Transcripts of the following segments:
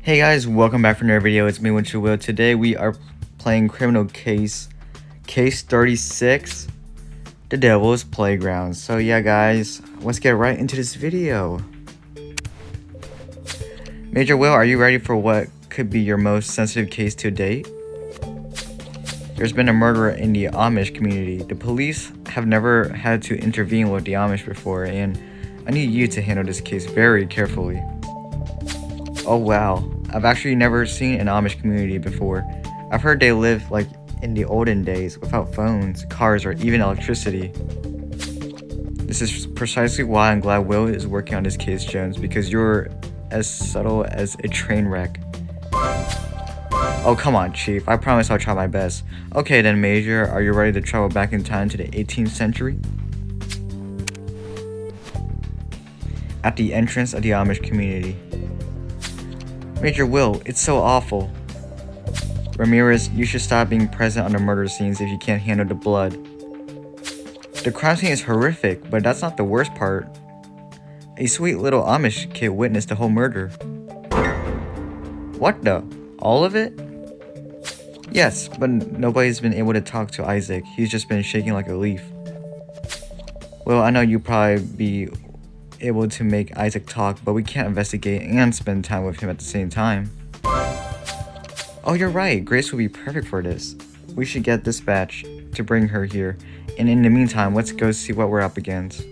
Hey guys, welcome back for another video. It's me, Winter Will. Today we are playing Criminal Case 36, The Devil's Playground. So yeah guys, let's get right into this video. Major Will, are you ready for what could be your most sensitive case to date? There's been a murder in the Amish community. The police have never had to intervene with the Amish before, and I need you to handle this case very carefully. Oh wow, I've actually never seen an Amish community before. I've heard they live like in the olden days without phones, cars, or even electricity. This is precisely why I'm glad Will is working on this case, Jones, because you're as subtle as a train wreck. Oh come on, Chief, I promise I'll try my best. Okay then, Major, are you ready to travel back in time to the 18th century? At the entrance of the Amish community. Major Will, it's so awful. Ramirez, you should stop being present on the murder scenes if you can't handle the blood. The crime scene is horrific, but that's not the worst part. A sweet little Amish kid witnessed the whole murder. What the? All of it? Yes, but nobody's been able to talk to Isaac. He's just been shaking like a leaf. Well, I know you'd probably be able to make Isaac talk, but we can't investigate and spend time with him at the same time. Oh, you're right. Grace would be perfect for this. We should get dispatch to bring her here, and in the meantime, let's go see what we're up against.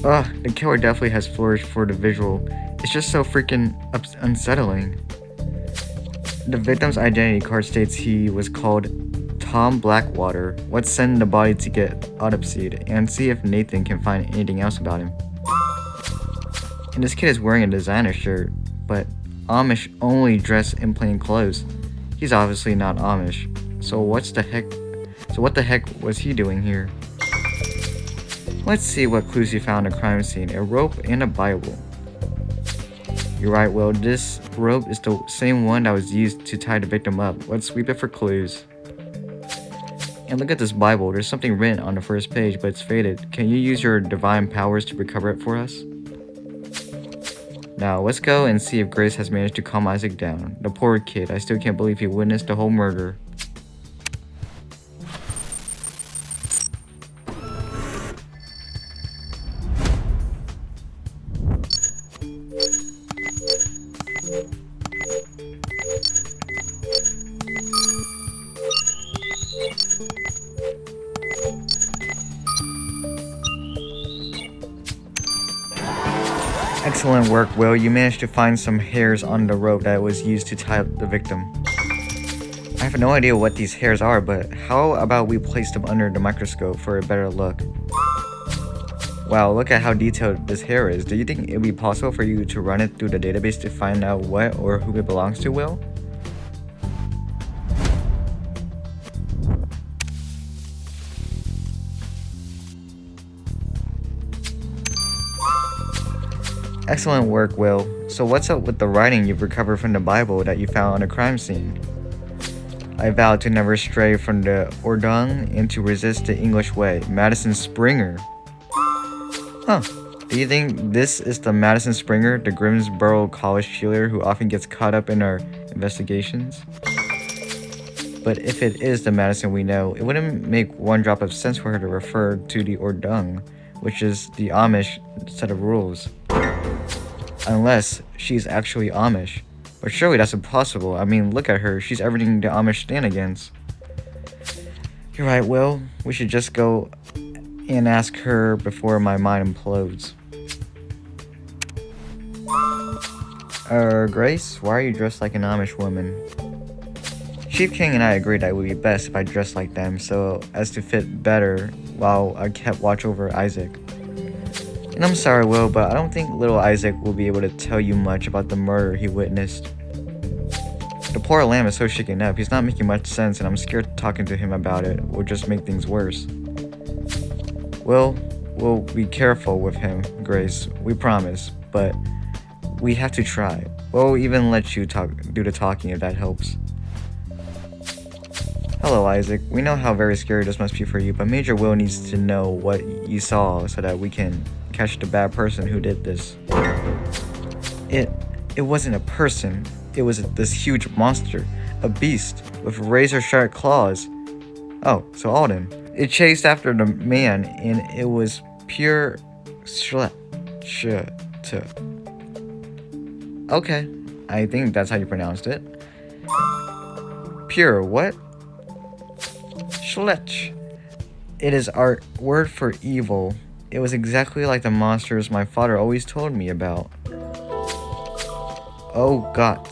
Ugh, the killer definitely has flourished for the visual. It's just so freaking unsettling. The victim's identity card states he was called Tom Blackwater. Let's send the body to get autopsied and see if Nathan can find anything else about him. And this kid is wearing a designer shirt, but Amish only dress in plain clothes. He's obviously not Amish. So what the heck was he doing here? Let's see what clues he found at the crime scene. A rope and a Bible. You're right, Will. This rope is the same one that was used to tie the victim up. Let's sweep it for clues. And look at this Bible. There's something written on the first page, but it's faded. Can you use your divine powers to recover it for us? Now, let's go and see if Grace has managed to calm Isaac down. The poor kid. I still can't believe he witnessed the whole murder. Excellent work, Will. You managed to find some hairs on the rope that was used to tie up the victim. I have no idea what these hairs are, but how about we place them under the microscope for a better look? Wow, look at how detailed this hair is. Do you think it would be possible for you to run it through the database to find out what or who it belongs to, Will? Excellent work, Will. So what's up with the writing you've recovered from the Bible that you found on the crime scene? I vow to never stray from the Ordung and to resist the English way. Madison Springer. Huh. Do you think this is the Madison Springer, the Grimsboro College cheerleader who often gets caught up in our investigations? But if it is the Madison we know, it wouldn't make one drop of sense for her to refer to the Ordung, which is the Amish set of rules. Unless she's actually Amish. But surely that's impossible. I mean, look at her. She's everything the Amish stand against. You're right, Will. We should just go and ask her before my mind implodes. Grace, why are you dressed like an Amish woman? Chief King and I agreed that it would be best if I dressed like them so as to fit better while I kept watch over Isaac. And I'm sorry, Will, but I don't think little Isaac will be able to tell you much about the murder he witnessed. The poor lamb is so shaken up, he's not making much sense, and I'm scared talking to him about it will just make things worse. We'll be careful with him, Grace, we promise, but we have to try. We'll even let you do the talking if that helps. Hello, Isaac. We know how very scary this must be for you, but Major Will needs to know what you saw so that we can catch the bad person who did this. It wasn't a person. It was this huge monster, a beast with razor-sharp claws. Oh, so Alden. It chased after the man, and it was pure Okay, I think that's how you pronounced it. Pure what? Schletch. It is our word for evil. It was exactly like the monsters my father always told me about. Oh God.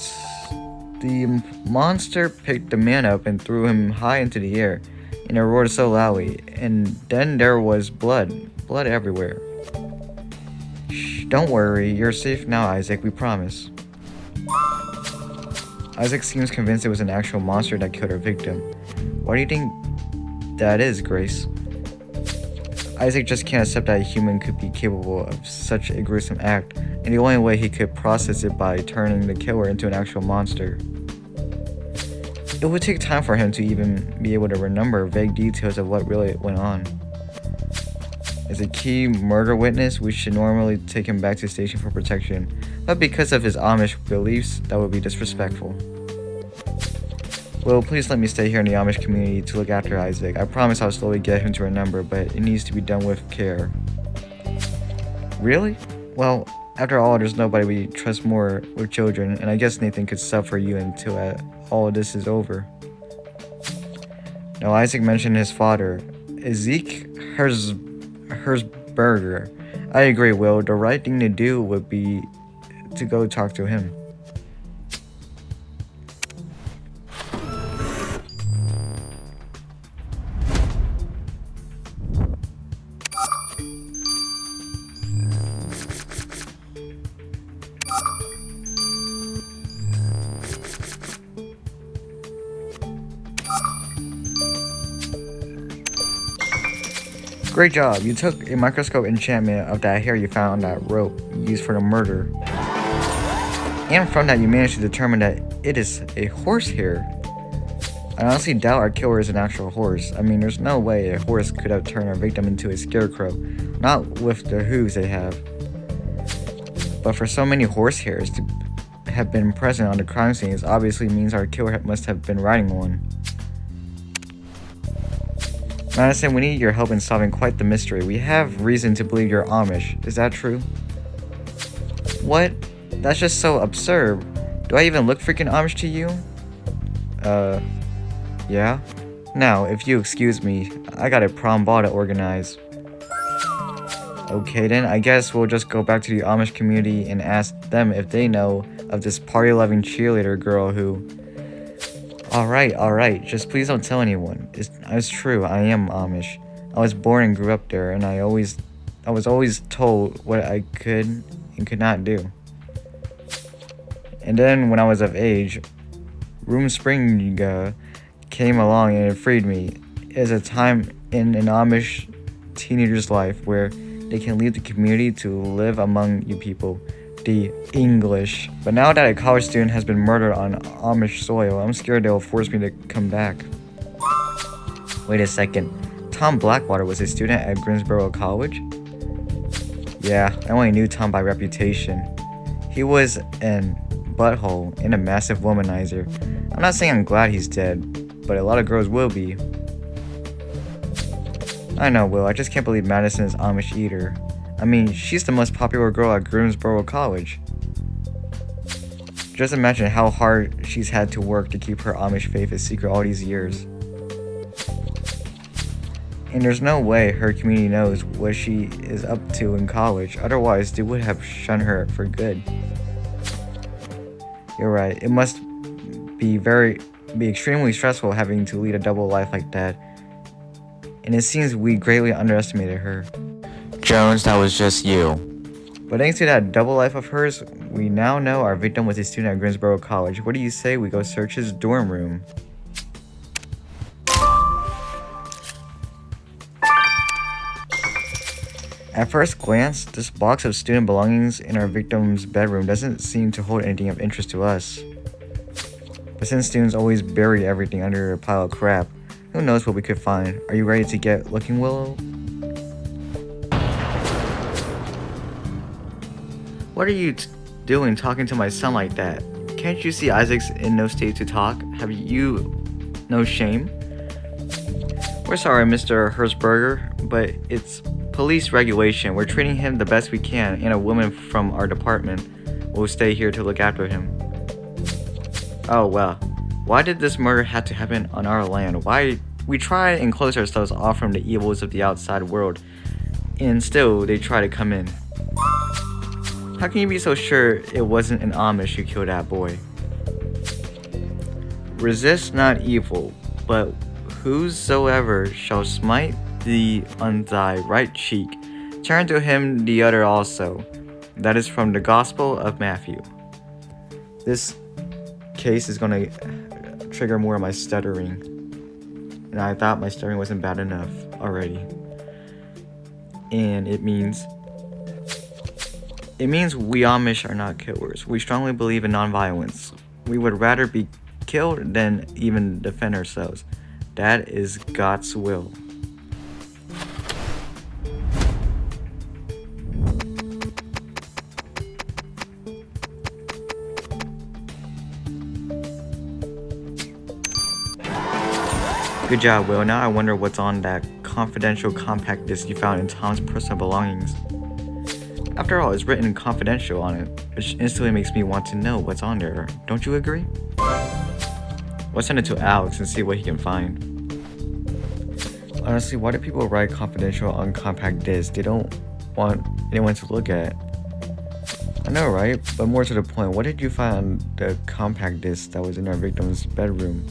The monster picked the man up and threw him high into the air, and it roared so loudly, and then there was blood everywhere. Shh, don't worry, you're safe now, Isaac, we promise. Isaac seems convinced it was an actual monster that killed our victim. Why do you think that is, Grace? Isaac just can't accept that a human could be capable of such a gruesome act, and the only way he could process it by turning the killer into an actual monster. It would take time for him to even be able to remember vague details of what really went on. As a key murder witness, we should normally take him back to station for protection, but because of his Amish beliefs, that would be disrespectful. Will, please let me stay here in the Amish community to look after Isaac. I promise I'll slowly get him to remember, but it needs to be done with care. Really? Well, after all, there's nobody we trust more with children, and I guess Nathan could sub for you until all of this is over. Now, Isaac mentioned his father, Zeke Herzberger. I agree, Will. The right thing to do would be to go talk to him. Great job, you took a microscope enchantment of that hair you found on that rope used for the murder. And from that you managed to determine that it is a horse hair. I honestly doubt our killer is an actual horse. I mean, there's no way a horse could have turned our victim into a scarecrow, not with the hooves they have. But for so many horse hairs to have been present on the crime scene, it obviously means our killer must have been riding one. Madison, we need your help in solving quite the mystery. We have reason to believe you're Amish. Is that true? What? That's just so absurd. Do I even look freaking Amish to you? Yeah? Now, if you excuse me, I got a prom ball to organize. Okay then, I guess we'll just go back to the Amish community and ask them if they know of this party-loving cheerleader girl who... Alright, just please don't tell anyone. It's true, I am Amish. I was born and grew up there, and I was always told what I could and could not do. And then when I was of age, Rumspringa came along and it freed me. It is a time in an Amish teenager's life where they can leave the community to live among you people, the English. But now that a college student has been murdered on Amish soil, I'm scared they will force me to come back. Wait a second. Tom Blackwater was a student at Greensboro College? Yeah, I only knew Tom by reputation. He was an butthole and a massive womanizer. I'm not saying I'm glad he's dead, but a lot of girls will be. I know, Will, I just can't believe Madison is Amish either. I mean, she's the most popular girl at Greensboro College. Just imagine how hard she's had to work to keep her Amish faith a secret all these years. And there's no way her community knows what she is up to in college, otherwise they would have shunned her for good. You're right, it must be extremely stressful having to lead a double life like that. And it seems we greatly underestimated her. Jones, that was just you. But thanks to that double life of hers, we now know our victim was a student at Greensboro College. What do you say we go search his dorm room? At first glance, this box of student belongings in our victim's bedroom doesn't seem to hold anything of interest to us. But since students always bury everything under a pile of crap, Who knows what we could find? Are you ready to get looking, Willow? What are you doing talking to my son like that? Can't you see Isaac's in no state to talk? Have you no shame? We're sorry, Mr. Hertzberger, but it's police regulation. We're treating him the best we can, and a woman from our department will stay here to look after him. Oh, well. Why did this murder have to happen on our land? Why? We try and close ourselves off from the evils of the outside world, and still they try to come in. How can you be so sure it wasn't an Amish who killed that boy? Resist not evil, but whosoever shall smite thee on thy right cheek, turn to him the other also. That is from the Gospel of Matthew. This case is going to trigger more of my stuttering, and I thought my stuttering wasn't bad enough already. And it means we Amish are not killers. We strongly believe in nonviolence. We would rather be killed than even defend ourselves. That is God's will. Good job, Will. Now I wonder what's on that confidential compact disc you found in Tom's personal belongings. After all, it's written confidential on it, which instantly makes me want to know what's on there. Don't you agree? Let's send it to Alex and see what he can find. Honestly, why do people write confidential on compact discs? They don't want anyone to look at. I know, right? But more to the point, what did you find on the compact disc that was in our victim's bedroom?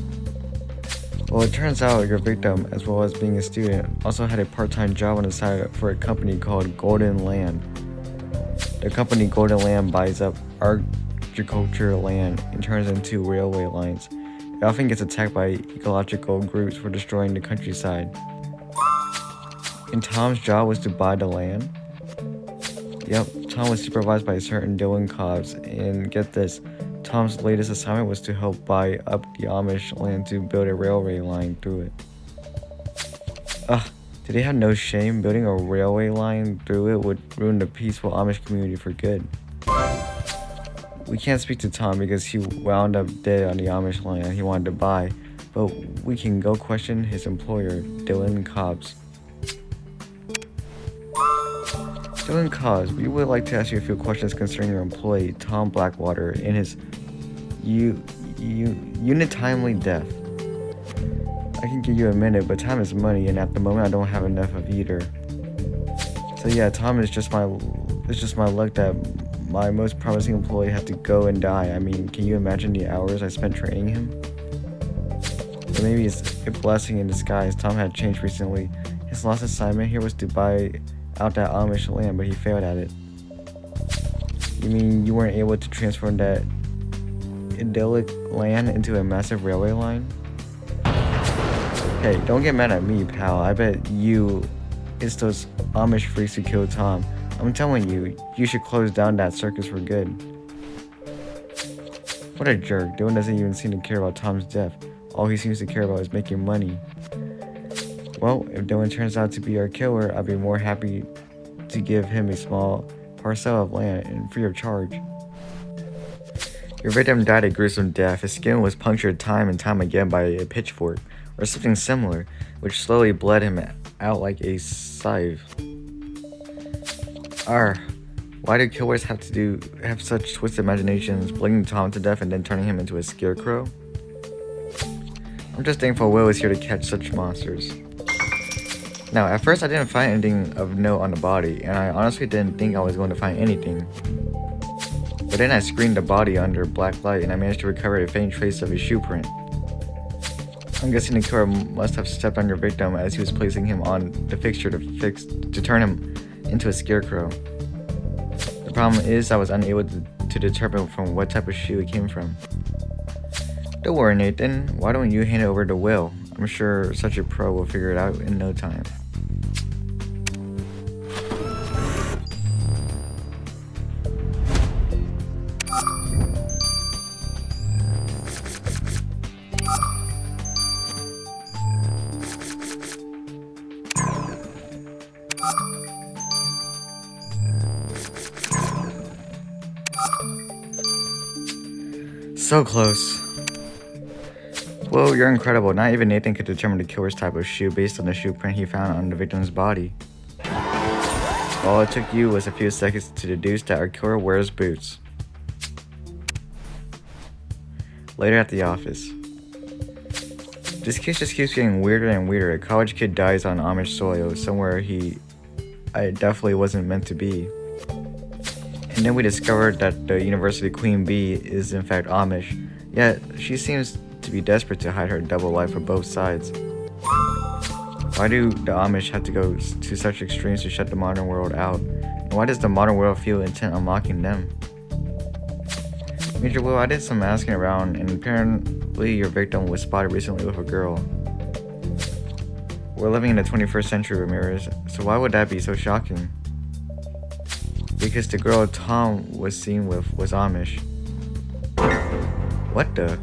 Well, it turns out your victim, as well as being a student, also had a part-time job on the side for a company called Golden Land. The company Golden Land buys up agricultural land and turns it into railway lines. It often gets attacked by ecological groups for destroying the countryside. And Tom's job was to buy the land? Yep, Tom was supervised by a certain Dylan Cobbs, and get this, Tom's latest assignment was to help buy up the Amish land to build a railway line through it. Ugh, did they have no shame? Building a railway line through it would ruin the peaceful Amish community for good. We can't speak to Tom because he wound up dead on the Amish land he wanted to buy, but we can go question his employer, Dylan Cobbs. Dylan Cobbs, we would like to ask you a few questions concerning your employee, Tom Blackwater, and his untimely death. I can give you a minute, but time is money, and at the moment I don't have enough of either. So yeah, Tom is just my luck that my most promising employee had to go and die. I mean, can you imagine the hours I spent training him? But maybe it's a blessing in disguise. Tom had changed recently. His last assignment here was to buy out that Amish land, but he failed at it. You mean you weren't able to transform that idyllic land into a massive railway line? Hey, don't get mad at me, pal. I bet it's those Amish freaks who killed Tom. I'm telling you, you should close down that circus for good. What a jerk. Dylan doesn't even seem to care about Tom's death. All he seems to care about is making money. Well, if Dylan turns out to be our killer, I'd be more happy to give him a small parcel of land and free of charge. Your victim died a gruesome death. His skin was punctured time and time again by a pitchfork, or something similar, which slowly bled him out like a scythe. Why do killers have such twisted imaginations, bleeding Tom to death and then turning him into a scarecrow? I'm just thankful Will is here to catch such monsters. Now, at first I didn't find anything of note on the body, and I honestly didn't think I was going to find anything. But then I screened the body under black light and I managed to recover a faint trace of a shoe print. I'm guessing the killer must have stepped on your victim as he was placing him on the fixture to turn him into a scarecrow. The problem is I was unable to determine from what type of shoe it came from. Don't worry, Nathan. Why don't you hand it over to Will? I'm sure such a pro will figure it out in no time. So close. Well, you're incredible. Not even Nathan could determine the killer's type of shoe based on the shoe print he found on the victim's body. All it took you was a few seconds to deduce that our killer wears boots. Later at the office. This case just keeps getting weirder and weirder. A college kid dies on Amish soil, somewhere I definitely wasn't meant to be. And then we discovered that the University Queen Bee is in fact Amish, yet she seems to be desperate to hide her double life for both sides. Why do the Amish have to go to such extremes to shut the modern world out? And why does the modern world feel intent on mocking them? Major Will, I did some asking around, and apparently your victim was spotted recently with a girl. We're living in the 21st century, Ramirez, so why would that be so shocking? Because the girl Tom was seen with was Amish. What the?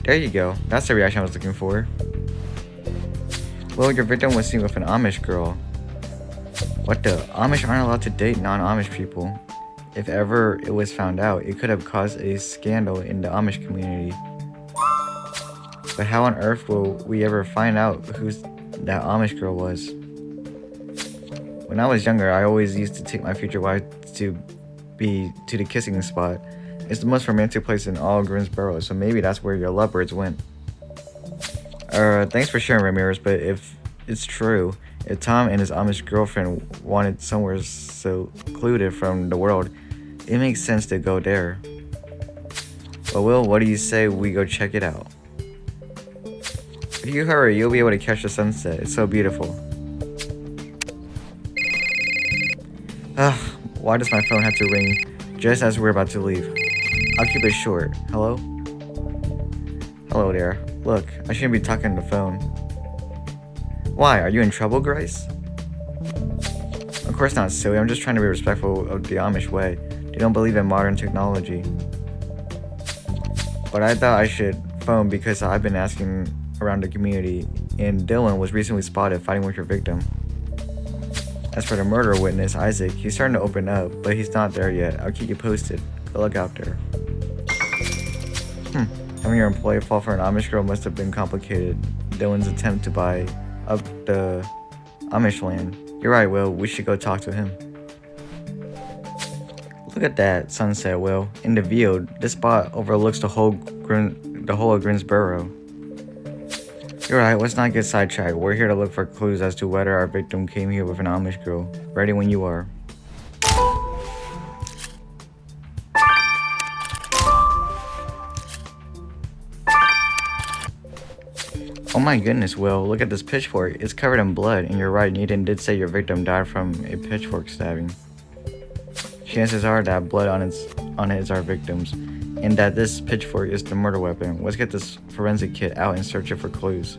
There you go, that's the reaction I was looking for. Well, your victim was seen with an Amish girl. What the? Amish aren't allowed to date non-Amish people. If ever it was found out, it could have caused a scandal in the Amish community. But how on earth will we ever find out who that Amish girl was? When I was younger, I always used to take my future wife to the kissing spot. It's the most romantic place in all Greensboro, so maybe that's where your lovebirds went. Thanks for sharing, Ramirez, but if it's true, if Tom and his Amish girlfriend wanted somewhere secluded from the world, it makes sense to go there. But Will, what do you say we go check it out? If you hurry, you'll be able to catch the sunset. It's so beautiful. Why does my phone have to ring just as we're about to leave? I'll keep it short. Hello? Hello there. Look, I shouldn't be talking on the phone. Why? Are you in trouble, Grace? Of course not, silly. I'm just trying to be respectful of the Amish way. They don't believe in modern technology. But I thought I should phone because I've been asking around the community, and Dylan was recently spotted fighting with your victim. As for the murder witness, Isaac, he's starting to open up, but he's not there yet. I'll keep you posted. Good luck out there. Having your employee fall for an Amish girl must have been complicated. Dylan's attempt to buy up the Amish land. You're right, Will. We should go talk to him. Look at that sunset, Will. In the view, this spot overlooks the whole of Greensboro. You're right, let's not get sidetracked. We're here to look for clues as to whether our victim came here with an Amish girl. Ready when you are. Oh my goodness, Will, look at this pitchfork. It's covered in blood, and you're right, Nathan did say your victim died from a pitchfork stabbing. Chances are that blood on it is our victim's, and that this pitchfork is the murder weapon. Let's get this forensic kit out and search it for clues.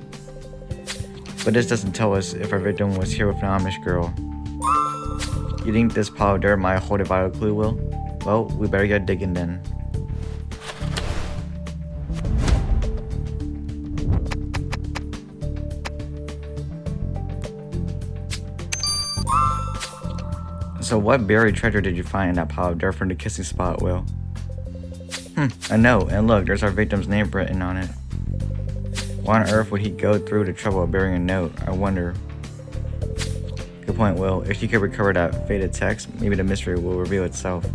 But this doesn't tell us if our victim was here with an Amish girl. You think this pile of dirt might hold a vital clue, Will? Well, we better get digging then. So what buried treasure did you find in that pile of dirt from the kissing spot, Will? A note, and look, there's our victim's name written on it. Why on earth would he go through the trouble of burying a note? I wonder. Good point, Will. If you could recover that faded text, maybe the mystery will reveal itself.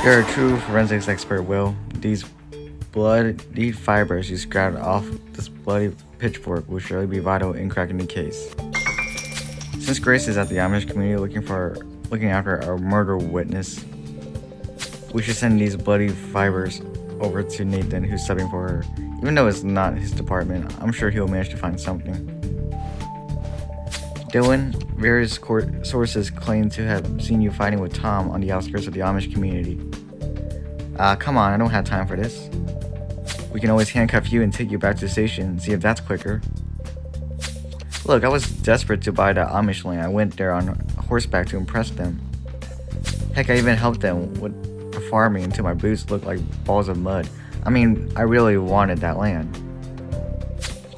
You're a true forensics expert, Will. These fibers you scratched off this bloody pitchfork will surely be vital in cracking the case. Since Grace is at the Amish community looking after our murder witness, we should send these bloody fibers over to Nathan, who's subbing for her. Even though it's not his department, I'm sure he'll manage to find something. Dylan, various sources claim to have seen you fighting with Tom on the outskirts of the Amish community. Come on, I don't have time for this. We can always handcuff you and take you back to the station, see if that's quicker. Look, I was desperate to buy that Amish land. I went there on horseback to impress them. Heck, I even helped them with the farming until my boots looked like balls of mud. I mean, I really wanted that land.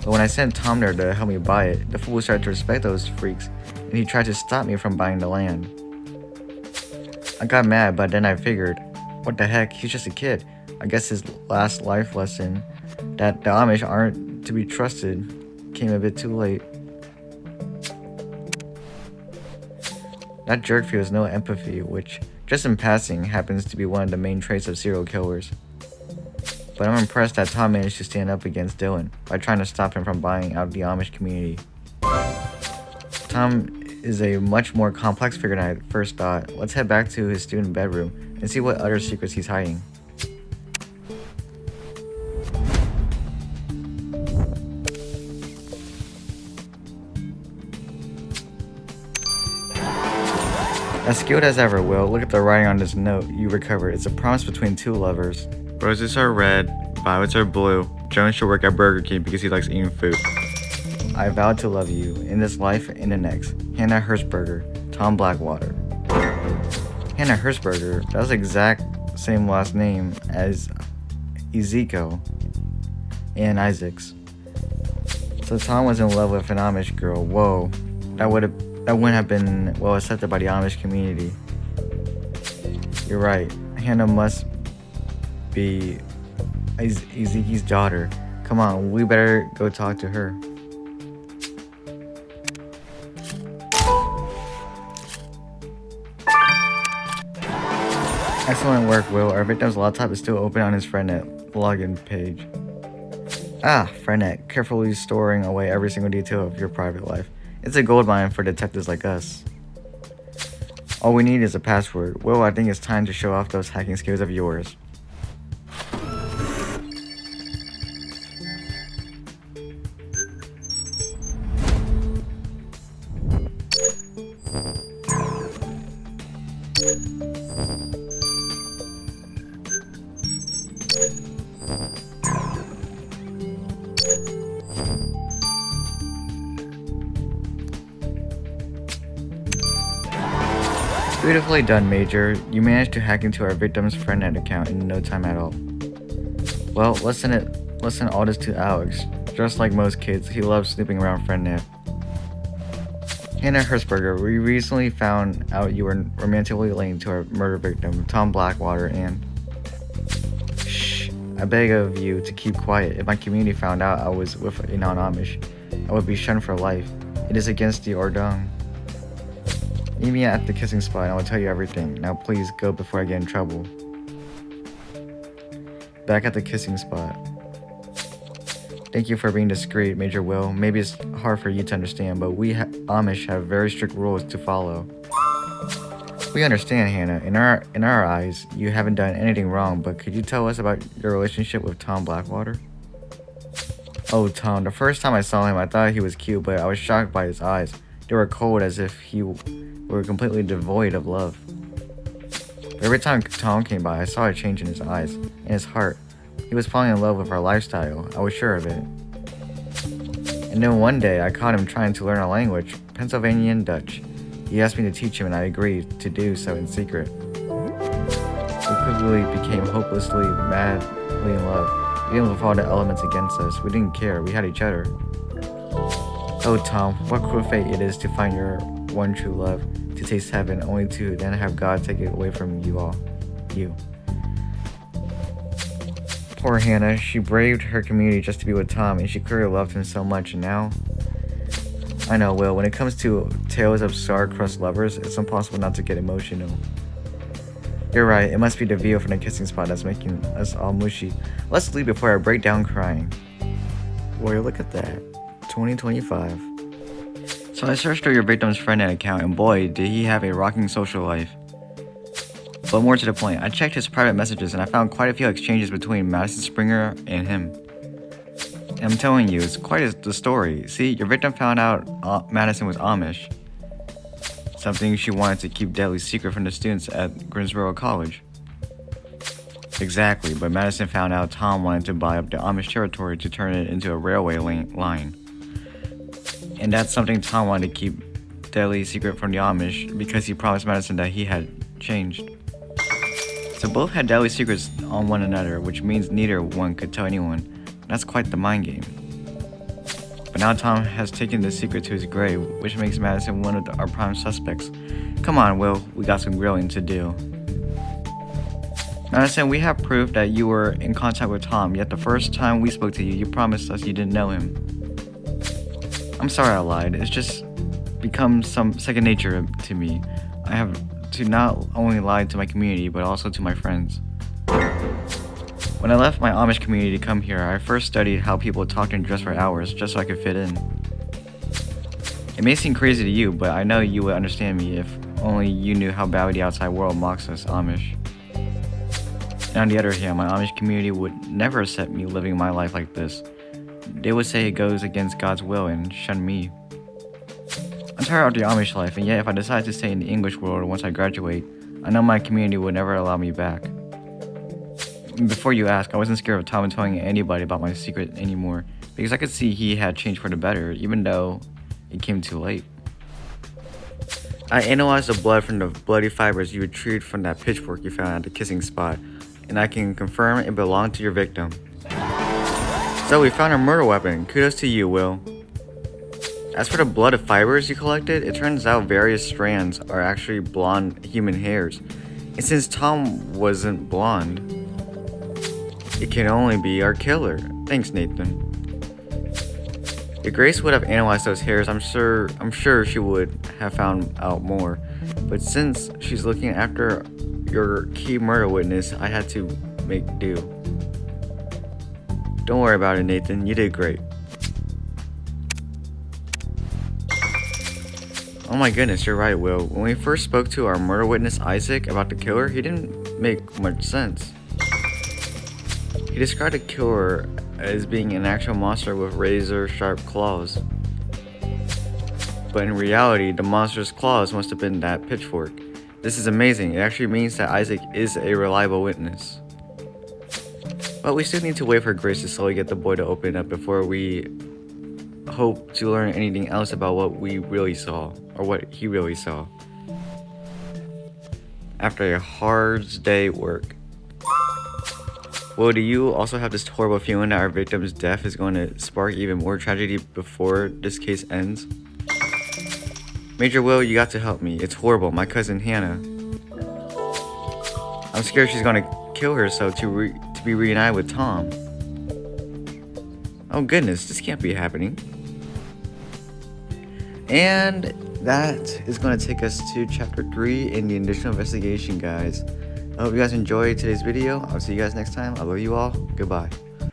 But when I sent Tom there to help me buy it, the fool started to respect those freaks, and he tried to stop me from buying the land. I got mad, but then I figured, what the heck, he's just a kid. I guess his last life lesson, that the Amish aren't to be trusted, came a bit too late. That jerk feels no empathy, which, just in passing, happens to be one of the main traits of serial killers. But I'm impressed that Tom managed to stand up against Dylan by trying to stop him from buying out the Amish community. Tom is a much more complex figure than I first thought. Let's head back to his student bedroom and see what other secrets he's hiding. As skilled as ever, Will, look at the writing on this note you recovered. It's a promise between two lovers. Roses are red, violets are blue. Jones should work at Burger King because he likes eating food. I vow to love you, in this life and the next. Hannah Hershberger, Tom Blackwater. Hannah Hershberger, that's the exact same last name as Ezekiel and Isaacs. So Tom was in love with an Amish girl. Whoa, that wouldn't have been well accepted by the Amish community. You're right. Hannah must be Ezekiel's daughter. Come on, we better go talk to her. Excellent work, Will. Our victim's laptop is still open on his FriendNet login page. FriendNet, carefully storing away every single detail of your private life. It's a goldmine for detectives like us. All we need is a password. Will, I think it's time to show off those hacking skills of yours. Beautifully done, Major. You managed to hack into our victim's FriendNet account in no time at all. Well, listen all this to Alex. Just like most kids, he loves snooping around FriendNet. Hannah Hershberger, we recently found out you were romantically linked to our murder victim, Tom Blackwater, and... Shh. I beg of you to keep quiet. If my community found out I was with a non-Amish, I would be shunned for life. It is against the Ordung. Meet me at the kissing spot and I will tell you everything. Now please go before I get in trouble. Back at the kissing spot. Thank you for being discreet, Major Will. Maybe it's hard for you to understand, but we Amish have very strict rules to follow. We understand, Hannah. In our eyes, you haven't done anything wrong, but could you tell us about your relationship with Tom Blackwater? Oh, Tom. The first time I saw him, I thought he was cute, but I was shocked by his eyes. They were cold as if he were completely devoid of love. Every time Tom came by, I saw a change in his eyes and his heart. He was falling in love with our lifestyle. I was sure of it. And then one day, I caught him trying to learn a language, Pennsylvanian Dutch. He asked me to teach him and I agreed to do so in secret. We quickly became hopelessly, madly in love. Even with all the elements against us, we didn't care. We had each other. Oh, Tom, what cruel fate it is to find your one true love, to taste heaven, only to then have God take it away from you all. You. Poor Hannah, she braved her community just to be with Tom, and she clearly loved him so much, and now... I know, Will, when it comes to tales of star-crossed lovers, it's impossible not to get emotional. You're right, it must be the view from the kissing spot that's making us all mushy. Let's leave before I break down crying. Boy, look at that. 2025. So I searched through your victim's FriendNet account, and boy, did he have a rocking social life. But more to the point, I checked his private messages and I found quite a few exchanges between Madison Springer and him. And I'm telling you, it's quite the story. See, your victim found out Madison was Amish. Something she wanted to keep deadly secret from the students at Greensboro College. Exactly, but Madison found out Tom wanted to buy up the Amish territory to turn it into a railway line. And that's something Tom wanted to keep deadly secret from the Amish because he promised Madison that he had changed. So both had deadly secrets on one another, which means neither one could tell anyone. That's quite the mind game. But now Tom has taken the secret to his grave, which makes Madison one of our prime suspects. Come on, Will, we got some grilling to do. Madison, we have proof that you were in contact with Tom, yet the first time we spoke to you, you promised us you didn't know him. I'm sorry I lied. It's just become some second nature to me. I have to not only lie to my community, but also to my friends. When I left my Amish community to come here, I first studied how people talked and dressed for hours just so I could fit in. It may seem crazy to you, but I know you would understand me if only you knew how badly the outside world mocks us Amish. And on the other hand, my Amish community would never accept me living my life like this. They would say it goes against God's will and shun me. I'm tired of the Amish life, and yet if I decide to stay in the English world once I graduate, I know my community would never allow me back. Before you ask, I wasn't scared of Tom telling anybody about my secret anymore, because I could see he had changed for the better, even though it came too late. I analyzed the blood from the bloody fibers you retrieved from that pitchfork you found at the kissing spot, and I can confirm it belonged to your victim. So we found a murder weapon. Kudos to you, Will. As for the blood of fibers you collected, it turns out various strands are actually blonde human hairs. And since Tom wasn't blonde, it can only be our killer. Thanks, Nathan. If Grace would have analyzed those hairs, I'm sure she would have found out more. But since she's looking after your key murder witness, I had to make do. Don't worry about it, Nathan. You did great. Oh my goodness, you're right, Will. When we first spoke to our murder witness Isaac about the killer, he didn't make much sense. He described the killer as being an actual monster with razor-sharp claws. But in reality, the monster's claws must have been that pitchfork. This is amazing. It actually means that Isaac is a reliable witness. But we still need to wait for Grace to slowly get the boy to open up before we hope to learn anything else about what we really saw, or what he really saw. After a hard day's work. Well, do you also have this horrible feeling that our victim's death is going to spark even more tragedy before this case ends? Major Will, you got to help me. It's horrible. My cousin Hannah. I'm scared she's going to kill herself to be reunited with Tom. Oh goodness, this can't be happening. And that is going to take us to chapter 3 in the additional investigation, guys. I hope you guys enjoyed today's video. I'll see you guys next time. I love you all. Goodbye.